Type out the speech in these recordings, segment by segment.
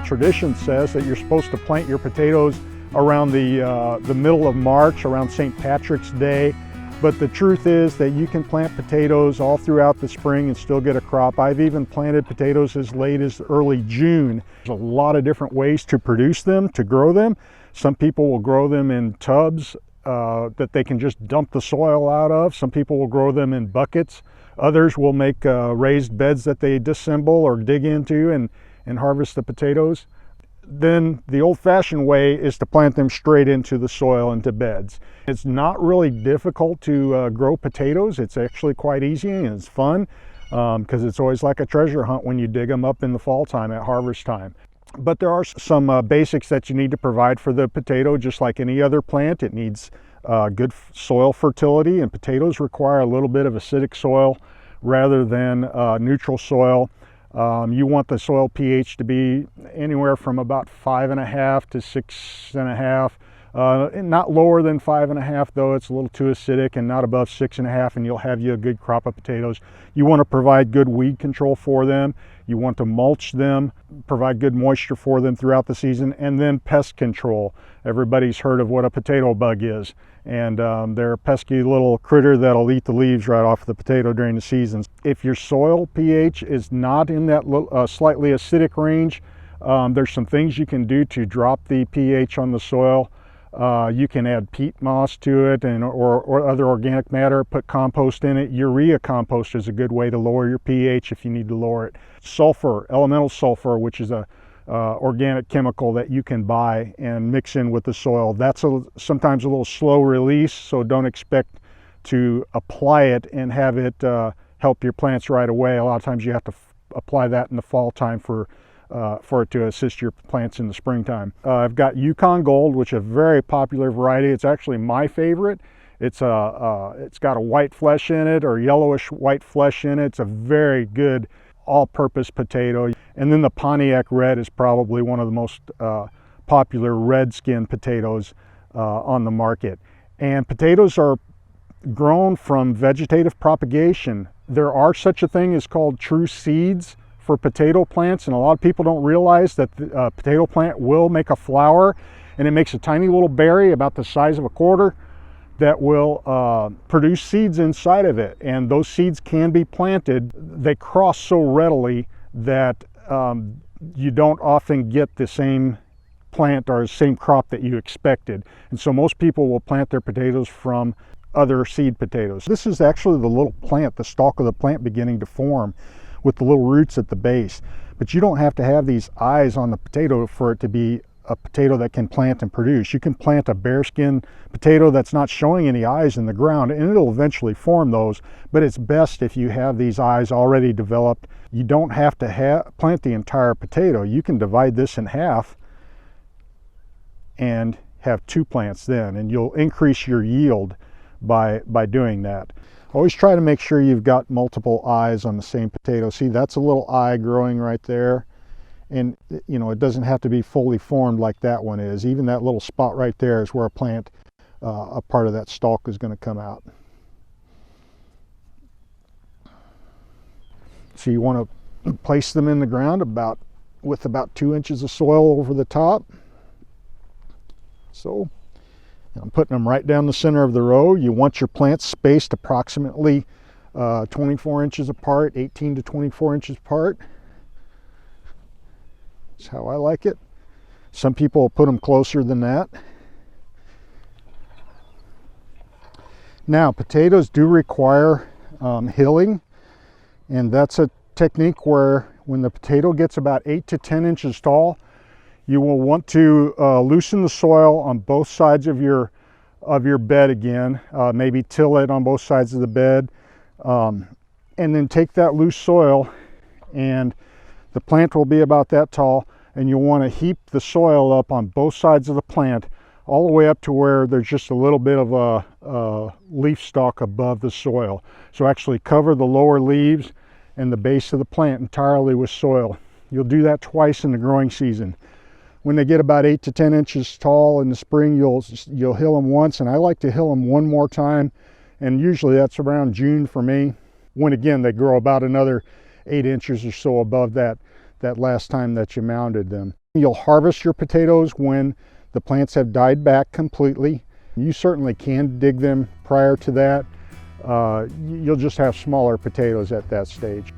tradition says that you're supposed to plant your potatoes around the middle of March, around St. Patrick's Day. But the truth is that you can plant potatoes all throughout the spring and still get a crop. I've even planted potatoes as late as early June. There's a lot of different ways to produce them, to grow them. Some people will grow them in tubs that they can just dump the soil out of. Some people will grow them in buckets. Others will make raised beds that they disassemble or dig into and harvest the potatoes. Then the old-fashioned way is to plant them straight into the soil, into beds. It's not really difficult to grow potatoes. It's actually quite easy and it's fun because it's always like a treasure hunt when you dig them up in the fall time at harvest time. But there are some basics that you need to provide for the potato. Just like any other plant, it needs good soil fertility, and potatoes require a little bit of acidic soil rather than neutral soil. You want the soil pH to be anywhere from about 5.5 to 6.5. Not lower than 5.5 though, it's a little too acidic, and not above 6.5, and you'll have you a good crop of potatoes. You want to provide good weed control for them. You want to mulch them, provide good moisture for them throughout the season, and then pest control. Everybody's heard of what a potato bug is, and they're a pesky little critter that'll eat the leaves right off the potato during the season. If your soil pH is not in that slightly acidic range, there's some things you can do to drop the pH on the soil. You can add peat moss to it or other organic matter, put compost in it. Urea compost is a good way to lower your pH if you need to lower it. Sulfur, elemental sulfur, which is a organic chemical that you can buy and mix in with the soil. That's sometimes a little slow release, so don't expect to apply it and have it help your plants right away. A lot of times you have to apply that in the fall time for it to assist your plants in the springtime. I've got Yukon Gold, which is a very popular variety. It's actually my favorite. It's got a white flesh in it, or yellowish white flesh in it. It's a very good all-purpose potato. And then the Pontiac Red is probably one of the most popular red skin potatoes on the market. And potatoes are grown from vegetative propagation. There are such a thing as called true seeds for potato plants, and a lot of people don't realize that the potato plant will make a flower, and it makes a tiny little berry about the size of a quarter that will produce seeds inside of it, and those seeds can be planted. They cross so readily that you don't often get the same plant or the same crop that you expected, and so most people will plant their potatoes from other seed potatoes. This is actually the little plant, the stalk of the plant beginning to form with the little roots at the base. But you don't have to have these eyes on the potato for it to be a potato that can plant and produce. You can plant a bearskin potato that's not showing any eyes in the ground, and it'll eventually form those, but it's best if you have these eyes already developed. You don't have to plant the entire potato. You can divide this in half and have 2 plants then, and you'll increase your yield by doing that. Always try to make sure you've got multiple eyes on the same potato. See, that's a little eye growing right there. And you know, it doesn't have to be fully formed like that one is. Even that little spot right there is where a plant, a part of that stalk is going to come out. So you want to place them in the ground with about 2 inches of soil over the top. So I'm putting them right down the center of the row. You want your plants spaced approximately 24 inches apart, 18 to 24 inches apart. That's how I like it. Some people will put them closer than that. Now, potatoes do require hilling, and that's a technique where when the potato gets about 8 to 10 inches tall, you will want to loosen the soil on both sides of your bed again, maybe till it on both sides of the bed, and then take that loose soil, and the plant will be about that tall, and you'll want to heap the soil up on both sides of the plant all the way up to where there's just a little bit of a leaf stalk above the soil. So actually cover the lower leaves and the base of the plant entirely with soil. You'll do that twice in the growing season. When they get about 8 to 10 inches tall in the spring, you'll hill them once, and I like to hill them one more time, and usually that's around June for me, when again they grow about another 8 inches or so above that last time that you mounded them. You'll harvest your potatoes when the plants have died back completely. You certainly can dig them prior to that. You'll just have smaller potatoes at that stage.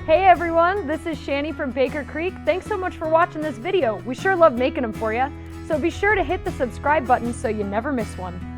Hey everyone, this is Shani from Baker Creek. Thanks so much for watching this video. We sure love making them for you. So be sure to hit the subscribe button so you never miss one.